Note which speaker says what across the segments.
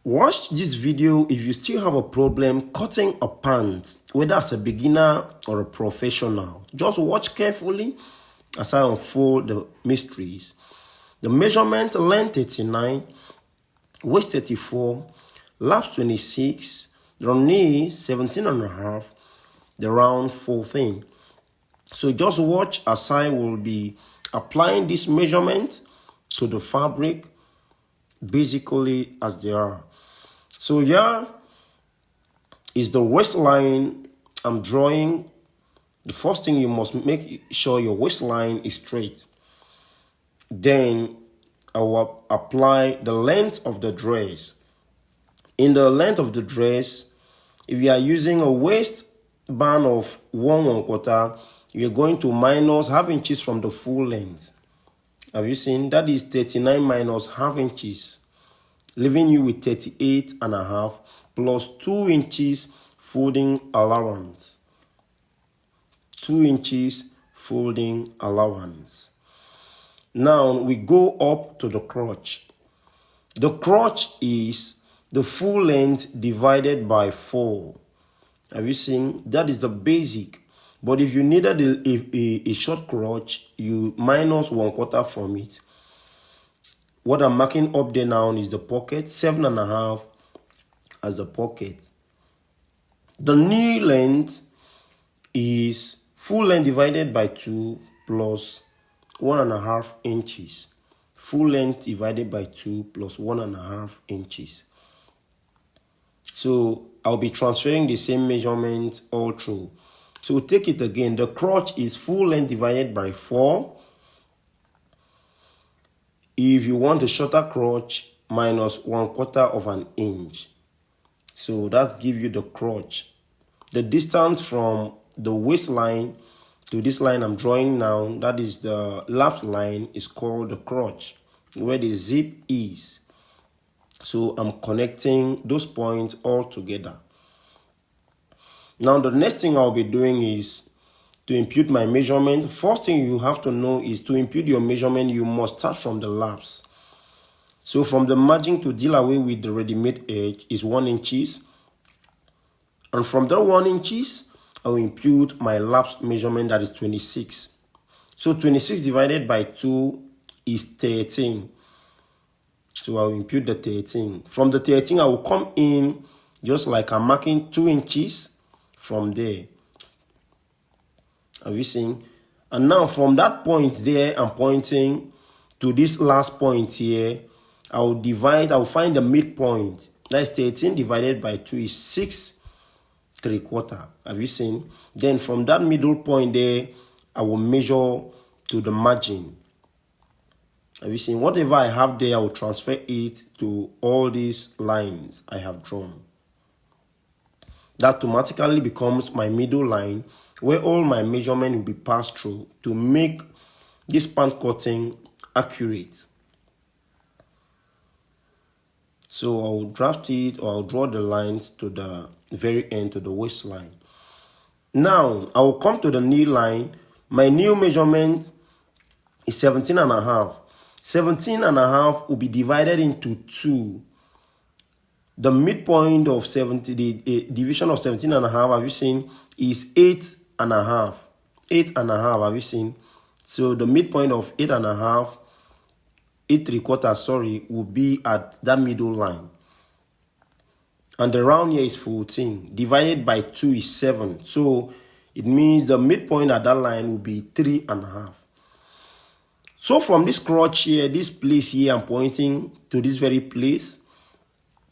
Speaker 1: Watch this video if you still have a problem cutting a pant, whether as a beginner or a professional. Just watch carefully as I unfold the mysteries. The measurement: length 39, waist 34, laps 26, the knee 17 and a half, the round 14. So just watch as I will be applying this measurement to the fabric basically as they are. So here is the waistline I'm drawing. The first thing, you must make sure your waistline is straight. Then I will apply the length of the dress. In the length of the dress, if you are using a waistband of 1/4, you're going to minus half inches from the full length. Have you seen? That is 39 minus half inches, leaving you with 38 and a half plus 2 inches folding allowance. 2 inches folding allowance. Now we go up to the crotch. The crotch is the full length divided by 4. Have you seen? That is the basic. But if you needed a short crotch, you minus 1/4 from it. What I'm marking up there now is the pocket, 7 and a half as the pocket. The knee length is full length divided by 2 plus 1.5 inches. Full length divided by 2 plus 1.5 inches. So I'll be transferring the same measurement all through. So take it again. The crotch is full length divided by 4. If you want a shorter crotch, minus 1/4 of an inch. So that gives you the crotch. The distance from the waistline to this line I'm drawing now, that is the lap line, is called the crotch, where the zip is. So I'm connecting those points all together. Now the next thing I'll be doing is to impute my measurement. First thing you have to know is to impute your measurement, you must start from the laps. So from the margin to deal away with the ready-made edge is 1 inches. And from that 1 inches, I will impute my laps measurement, that is 26. So 26 divided by 2 is 13. So I will impute the 13. From the 13, I will come in just like I'm marking 2 inches from there. Have you seen? And now from that point there, I'm pointing to this last point here. I will find the midpoint. That is 13 divided by 2 is 6.75. Have you seen? Then from that middle point there, I will measure to the margin. Have you seen? Whatever I have there, I will transfer it to all these lines I have drawn. That automatically becomes my middle line, where all my measurement will be passed through to make this pant cutting accurate. So I'll draft it, or I'll draw the lines to the very end, to the waistline. Now I will come to the knee line. My new measurement is 17 and a half. 17 and a half will be divided into 2. The midpoint of 70, the division of 17 and a half, have you seen, is 8 and a half. 8 and a half, have you seen? So the midpoint of 8 and a half, 8.75, sorry, will be at that middle line. And the round here is 14. Divided by 2 is 7. So it means the midpoint at that line will be 3 and a half. So from this crotch here, this place here, I'm pointing to this very place.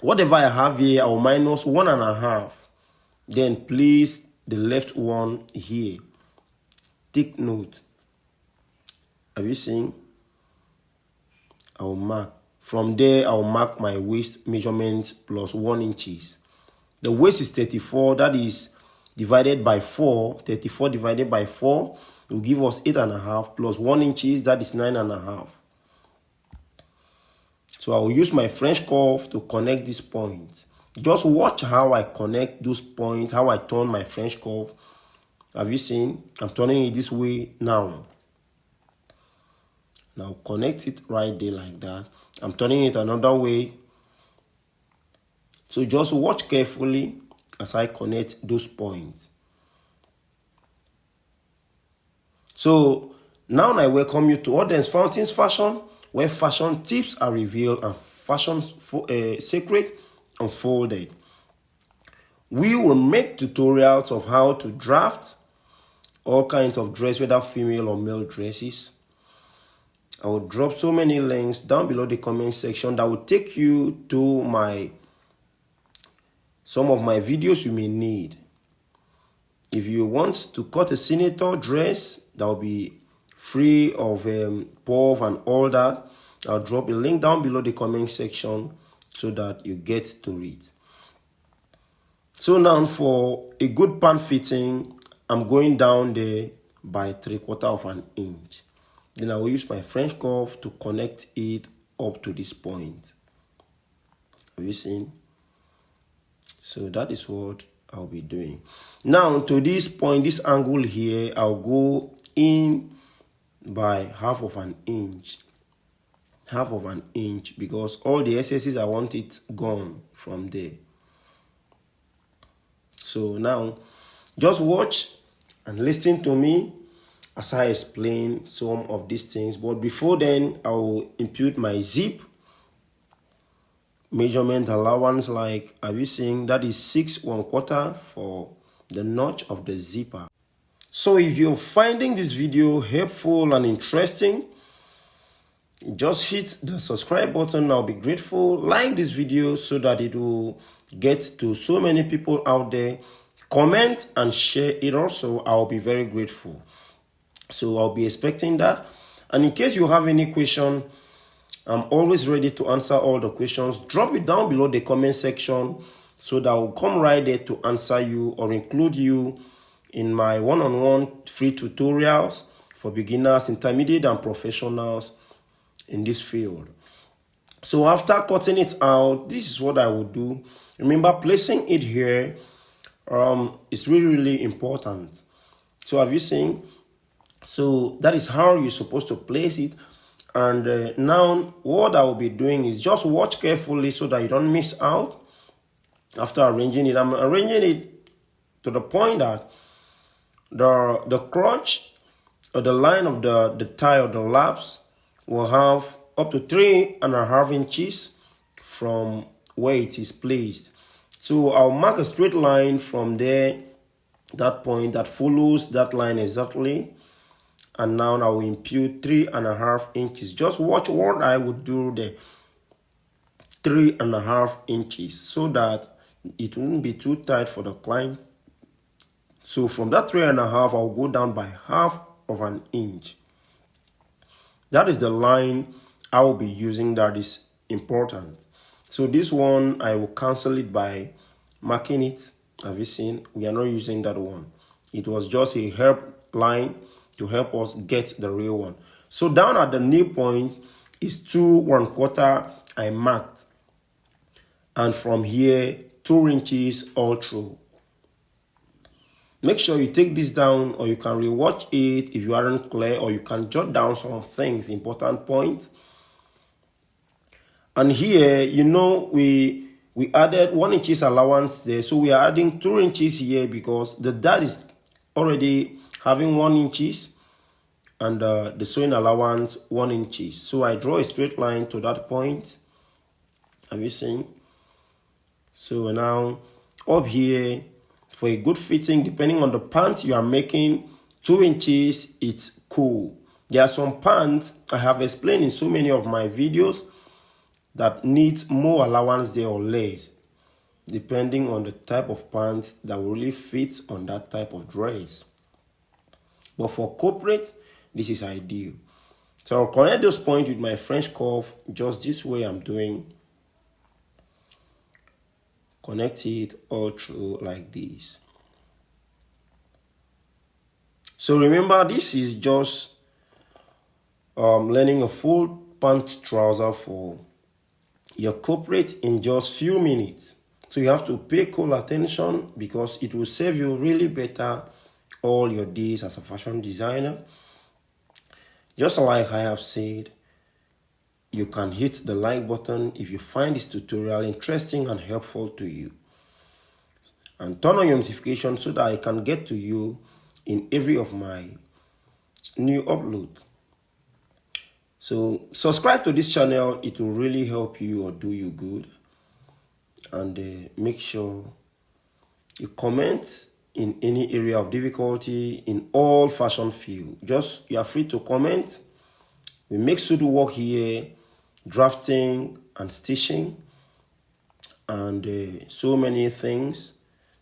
Speaker 1: Whatever I have here, I will minus 1.5. Then place the left one here. Take note. Have you seen? I will mark. From there, I will mark my waist measurement plus 1 inches. The waist is 34. That is divided by 4. 34 divided by 4 will give us 8.5 plus 1 inches. That is 9.5. So I will use my French curve to connect this point. Just watch how I connect those points, how I turn my French curve. Have you seen? I'm turning it this way now. Now connect it right there like that. I'm turning it another way. So just watch carefully as I connect those points. So now I welcome you to Audience Fountains Fashion, where fashion tips are revealed and fashion secret unfolded. We will make tutorials of how to draft all kinds of dress, whether female or male dresses. I will drop so many links down below the comment section that will take you to some of my videos you may need. If you want to cut a senator dress that will be free of puff and all that, I'll drop a link down below the comment section so that you get to read. So now for a good pant fitting, I'm going down there by 3/4 of an inch. Then I will use my French cuff to connect it up to this point. Have you seen? So that is what I'll be doing. Now to this point, this angle here, I'll go in by 1/2 of an inch. 1/2 of an inch, because all the excesses, I want it gone from there. So now just watch and listen to me as I explain some of these things. But before then, I will impute my zip measurement allowance. Like, have you seen, that is 6 1/4 for the notch of the zipper. So if you're finding this video helpful and interesting, just hit the subscribe button. I'll be grateful. Like this video so that it will get to so many people out there. Comment and share it also. I'll be very grateful. So I'll be expecting that. And in case you have any question, I'm always ready to answer all the questions. Drop it down below the comment section so that I'll come right there to answer you or include you in my one-on-one free tutorials for beginners, intermediate, and professionals in this field. So after cutting it out, this is what I will do. Remember, placing it here is really important. So have you seen? So that is how you're supposed to place it. And now what I will be doing is just watch carefully so that you don't miss out. After arranging it, I'm arranging it to the point that the crotch or the line of the tie or the laps will have up to 3.5 inches from where it is placed. So I'll mark a straight line from there, that point that follows that line exactly. And now I will impute 3.5 inches. Just watch what I would do there. 3.5 inches so that it won't be too tight for the client. So from that 3.5, I'll go down by 1/2 of an inch. That is the line I will be using that is important. So this one, I will cancel it by marking it. Have you seen? We are not using that one. It was just a help line to help us get the real one. So down at the knee point is 2 1/4 I marked. And from here, 2 inches all through. Make sure you take this down, or you can rewatch it if you aren't clear, or you can jot down some things, important points. And here, you know, we added 1 inches allowance there. So we are adding 2 inches here because the dart is already having 1 inches and the sewing allowance 1 inches. So I draw a straight line to that point. Have you seen? So now up here, for a good fitting, depending on the pant you are making, 2 inches, it's cool. There are some pants I have explained in so many of my videos that needs more allowance there or less, depending on the type of pants that will really fit on that type of dress. But for corporate, this is ideal. So I'll connect those points with my French cuff, just this way I'm doing. Connect it all through like this. So remember, this is just learning a full pant trouser for your corporate in just few minutes. So you have to pay cool attention because it will serve you really better all your days as a fashion designer. Just like I have said, you can hit the like button if you find this tutorial interesting and helpful to you. And turn on your notification so that I can get to you in every of my new upload. So subscribe to this channel. It will really help you or do you good. And make sure you comment in any area of difficulty in all fashion field. Just you are free to comment. We make pseudo work here, drafting and stitching, and so many things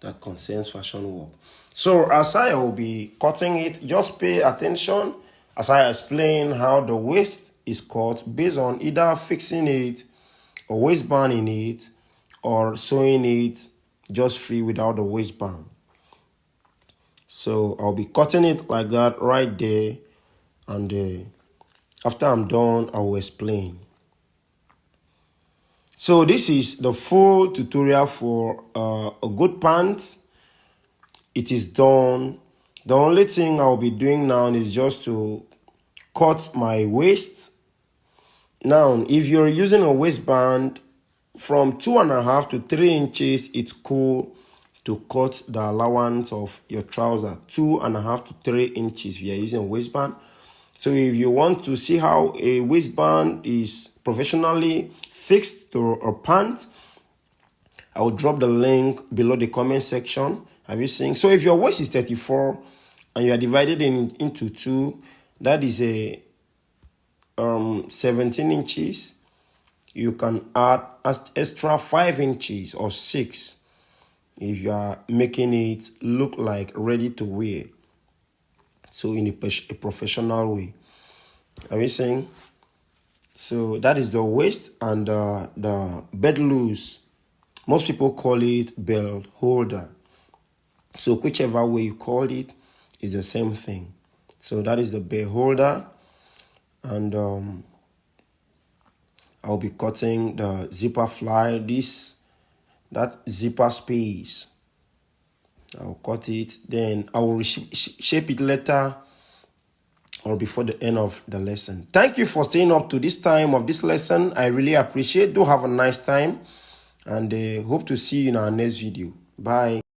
Speaker 1: that concerns fashion work. So as I will be cutting it, just pay attention as I explain how the waist is cut based on either fixing it or waistband in it or sewing it just free without the waistband. So I'll be cutting it like that right there, and after I'm done, I will explain. So this is the full tutorial for a good pant. It is done. The only thing I'll be doing now is just to cut my waist. Now, if you're using a waistband from 2.5 to 3 inches, it's cool to cut the allowance of your trouser. 2.5 to 3 inches if you're using a waistband. So if you want to see how a waistband is professionally fixed to a pant, I will drop the link below the comment section. Have you seen? So if your waist is 34 and you are divided into 2, that is a 17 inches. You can add extra 5 inches or 6 if you are making it look like ready to wear. So in a professional way. Are you saying? So that is the waist, and the bed loose. Most people call it belt holder. So whichever way you call it is the same thing. So that is the belt holder, and I'll be cutting the zipper fly. That zipper space. I'll cut it. Then I will shape it later or before the end of the lesson. Thank you for staying up to this time of this lesson. I really appreciate it. Do have a nice time, and hope to see you in our next video. Bye.